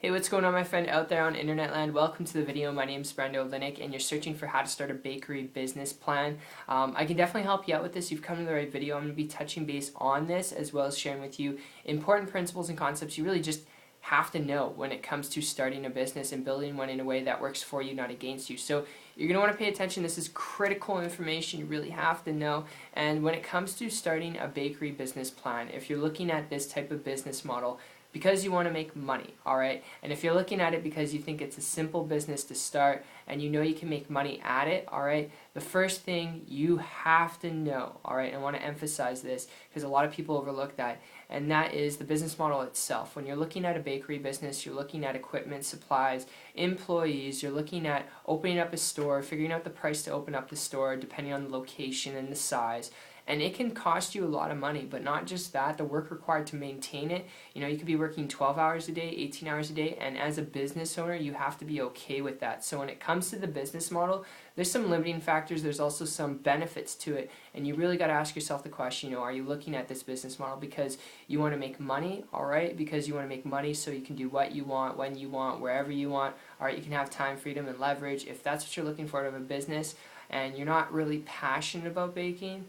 Hey, what's going on, my friend out there on internet land? Welcome to the video. My name is Brendo Linick, and you're searching for how to start a bakery business plan. I can definitely help you out with this. You've come to the right video. I'm going to be touching base on this as well as sharing with you important principles and concepts you really just have to know when it comes to starting a business and building one in a way that works for you, not against you. So you're going to want to pay attention. This is critical information you really have to know. And when it comes to starting a bakery business plan, if you're looking at this type of business model, because you want to make money, alright? And if you're looking at it because you think it's a simple business to start and you know you can make money at it, alright, the first thing you have to know, alright, and I want to emphasize this because a lot of people overlook that, and that is the business model itself. When you're looking at a bakery business, you're looking at equipment, supplies, employees, you're looking at opening up a store, figuring out the price to open up the store depending on the location and the size. And it can cost you a lot of money, but not just that, the work required to maintain it. You know, you could be working 12 hours a day, 18 hours a day, and as a business owner, you have to be okay with that. So when it comes to the business model, there's some limiting factors, there's also some benefits to it, and you really got to ask yourself the question, you know, are you looking at this business model because you want to make money, alright, because you want to make money so you can do what you want, when you want, wherever you want, alright, you can have time, freedom, and leverage. If that's what you're looking for out of a business, and you're not really passionate about baking,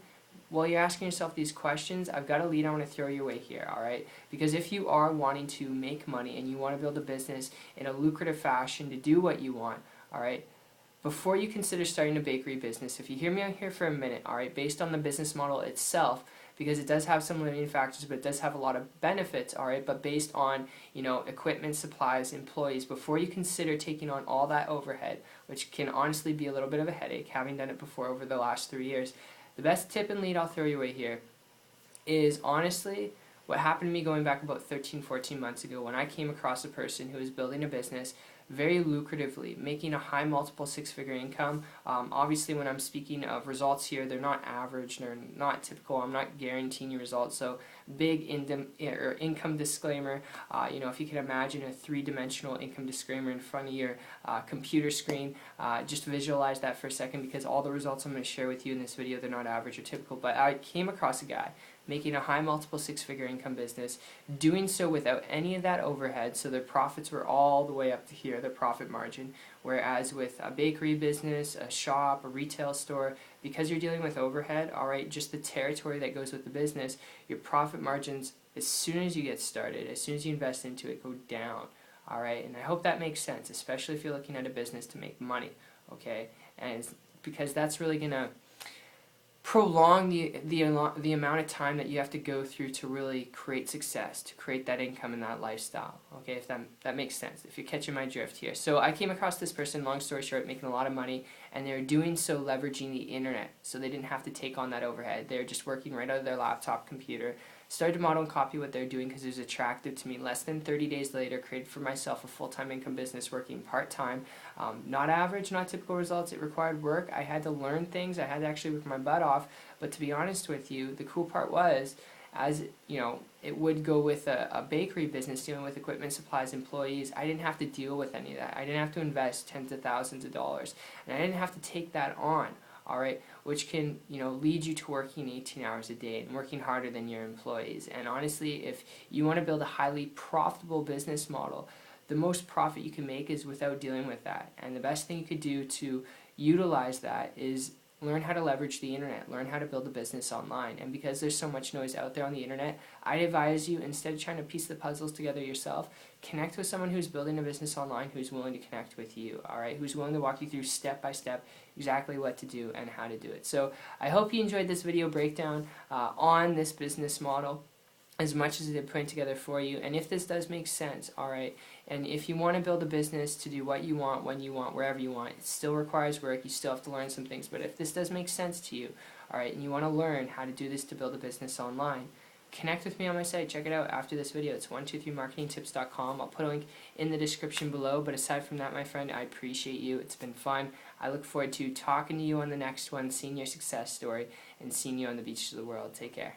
while you're asking yourself these questions, I've got a lead I want to throw your way here, alright? Because if you are wanting to make money and you want to build a business in a lucrative fashion to do what you want, alright, before you consider starting a bakery business, if you hear me out here for a minute, alright, based on the business model itself, because it does have some limiting factors, but it does have a lot of benefits, alright, but based on, you know, equipment, supplies, employees, before you consider taking on all that overhead, which can honestly be a little bit of a headache, having done it before over the last 3 years, the best tip and lead I'll throw your way here is honestly what happened to me going back about 13, 14 months ago when I came across a person who was building a business very lucratively, making a high multiple six-figure income. Obviously when I'm speaking of results here, they're not average, they're not typical, I'm not guaranteeing you results, so big income disclaimer. You know, if you can imagine a three-dimensional income disclaimer in front of your computer screen, just visualize that for a second because all the results I'm going to share with you in this video, they're not average or typical, but I came across a guy making a high multiple six-figure income business, doing so without any of that overhead, so their profits were all the way up to here, their profit margin, whereas with a bakery business, a shop, a retail store, because you're dealing with overhead, alright, just the territory that goes with the business, your profit margins, as soon as you get started, as soon as you invest into it, go down, alright, and I hope that makes sense, especially if you're looking at a business to make money, okay, and because that's really going to prolong the amount of time that you have to go through to really create success, to create that income and that lifestyle, okay, if that makes sense, if you're catching my drift here. So I came across this person, long story short, making a lot of money, and they were doing so leveraging the internet, so they didn't have to take on that overhead. They were just working right out of their laptop computer. Started to model and copy what they're doing because it was attractive to me. Less than 30 days later, created for myself a full-time income business working part-time. Not average, not typical results. It required work. I had to learn things. I had to actually work my butt off. But to be honest with you, the cool part was, as you know, it would go with a bakery business dealing with equipment, supplies, employees. I didn't have to deal with any of that. I didn't have to invest tens of thousands of dollars. And I didn't have to take that on. Alright, which can, you know, lead you to working 18 hours a day and working harder than your employees. And honestly, if you want to build a highly profitable business model, the most profit you can make is without dealing with that. And the best thing you could do to utilize that is learn how to leverage the internet, learn how to build a business online. And because there's so much noise out there on the internet, I advise you, instead of trying to piece the puzzles together yourself, connect with someone who's building a business online who's willing to connect with you, alright, who's willing to walk you through step by step exactly what to do and how to do it. So I hope you enjoyed this video breakdown on this business model as much as it did putting together for you, and if this does make sense, alright, and if you want to build a business to do what you want, when you want, wherever you want, it still requires work, you still have to learn some things, but if this does make sense to you, alright, and you want to learn how to do this to build a business online, connect with me on my site, check it out after this video. It's 123marketingtips.com. I'll put a link in the description below, but aside from that, my friend, I appreciate you. It's been fun. I look forward to talking to you on the next one, seeing your success story, and seeing you on the beaches of the world. Take care.